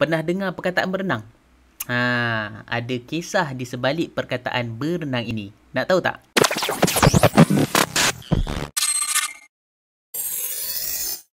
Pernah dengar perkataan berenang? Ada kisah di sebalik perkataan berenang ini. Nak tahu tak?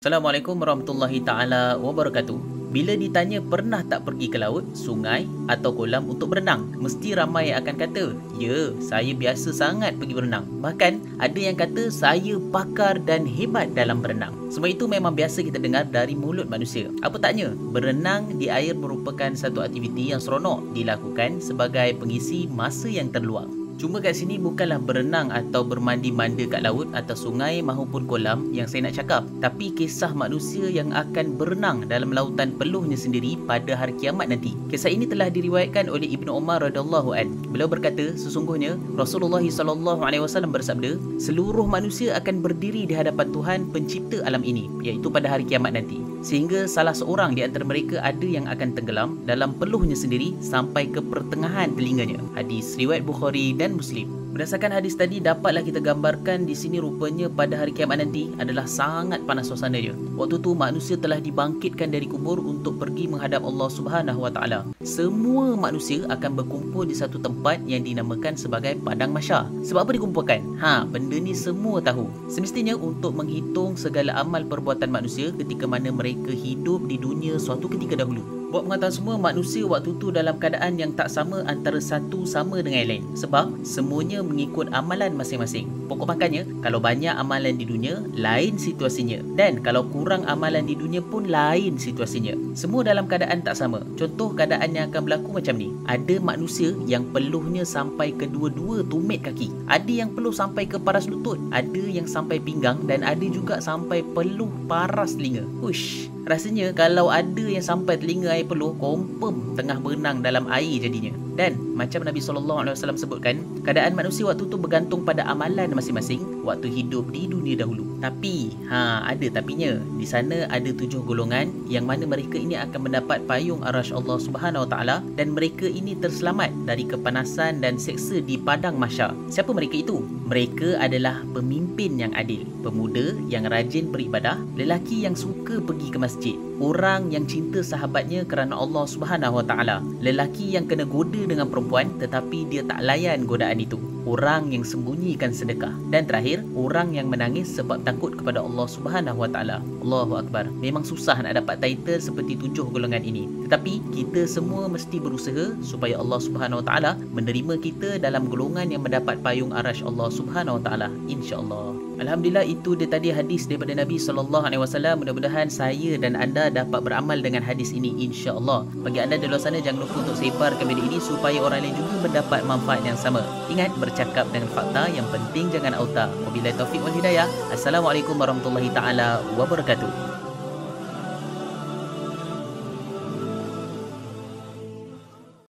Assalamualaikum warahmatullahi taala wabarakatuh. Bila ditanya pernah tak pergi ke laut, sungai atau kolam untuk berenang, mesti ramai yang akan kata, "Ya, saya biasa sangat pergi berenang." Bahkan ada yang kata saya pakar dan hebat dalam berenang. Semua itu memang biasa kita dengar dari mulut manusia. Apa taknya, berenang di air merupakan satu aktiviti yang seronok dilakukan sebagai pengisi masa yang terluang. Cuma kat sini bukanlah berenang atau bermandi-manda kat laut atau sungai maupun kolam yang saya nak cakap, tapi kisah manusia yang akan berenang dalam lautan peluhnya sendiri pada hari kiamat nanti. Kisah ini telah diriwayatkan oleh Ibnu Umar radhiyallahu an. Beliau berkata, sesungguhnya Rasulullah sallallahu alaihi wasallam bersabda, seluruh manusia akan berdiri di hadapan Tuhan pencipta alam ini, iaitu pada hari kiamat nanti. Sehingga salah seorang di antara mereka ada yang akan tenggelam dalam peluhnya sendiri sampai ke pertengahan telinganya. Hadis riwayat Bukhari dan Muslim. Berdasarkan hadis tadi, dapatlah kita gambarkan di sini rupanya pada hari kiamat nanti adalah sangat panas suasana dia. Waktu tu manusia telah dibangkitkan dari kubur untuk pergi menghadap Allah Subhanahu Wa Taala. Semua manusia akan berkumpul di satu tempat yang dinamakan sebagai padang mahsyar. Sebab apa dikumpulkan? Benda ni semua tahu. Semestinya untuk menghitung segala amal perbuatan manusia ketika mana mereka hidup di dunia suatu ketika dahulu. Buat pengetahuan semua, manusia waktu tu dalam keadaan yang tak sama antara satu sama dengan yang lain. Sebab semuanya mengikut amalan masing-masing. Pokok makannya, kalau banyak amalan di dunia, lain situasinya. Dan kalau kurang amalan di dunia pun lain situasinya. Semua dalam keadaan tak sama. Contoh keadaan yang akan berlaku macam ni. Ada manusia yang peluhnya sampai ke dua-dua tumit kaki. Ada yang peluh sampai ke paras lutut. Ada yang sampai pinggang dan ada juga sampai peluh paras telinga. Uish. Rasanya kalau ada yang sampai telinga air peluh, confirm tengah berenang dalam air jadinya. Dan macam Nabi SAW sebutkan, keadaan manusia waktu tu bergantung pada amalan masing-masing waktu hidup di dunia dahulu. Tapi, ada tapinya. Di sana ada 7 golongan yang mana mereka ini akan mendapat payung arasy Allah Subhanahu Wa Taala dan mereka ini terselamat dari kepanasan dan seksa di padang mahsyar. Siapa mereka itu? Mereka adalah pemimpin yang adil, pemuda yang rajin beribadah, lelaki yang suka pergi ke masjid, orang yang cinta sahabatnya kerana Allah Subhanahu Wa Taala, lelaki yang kena goda dengan perempuan tetapi dia tak layan godaan itu, orang yang sembunyikan sedekah, dan terakhir, orang yang menangis sebab takut kepada Allah Subhanahu Wa Taala. Allahu Akbar. Memang susah nak dapat title seperti 7 golongan ini. Tetapi kita semua mesti berusaha supaya Allah Subhanahu Wa Taala menerima kita dalam golongan yang mendapat payung arasy Allah Subhanahu Wa Taala, insya-Allah. Alhamdulillah, itu dia tadi hadis daripada Nabi sallallahu alaihi wasallam. Mudah-mudahan saya dan anda dapat beramal dengan hadis ini, insya-Allah. Bagi anda di luar sana, jangan lupa untuk sebarkan video ini supaya orang lain juga mendapat manfaat yang sama. Ingat, bercakap dengan fakta, yang penting jangan auta. Wabillahi taufiq wal hidayah. Assalamualaikum warahmatullahi taala wabarakatuh.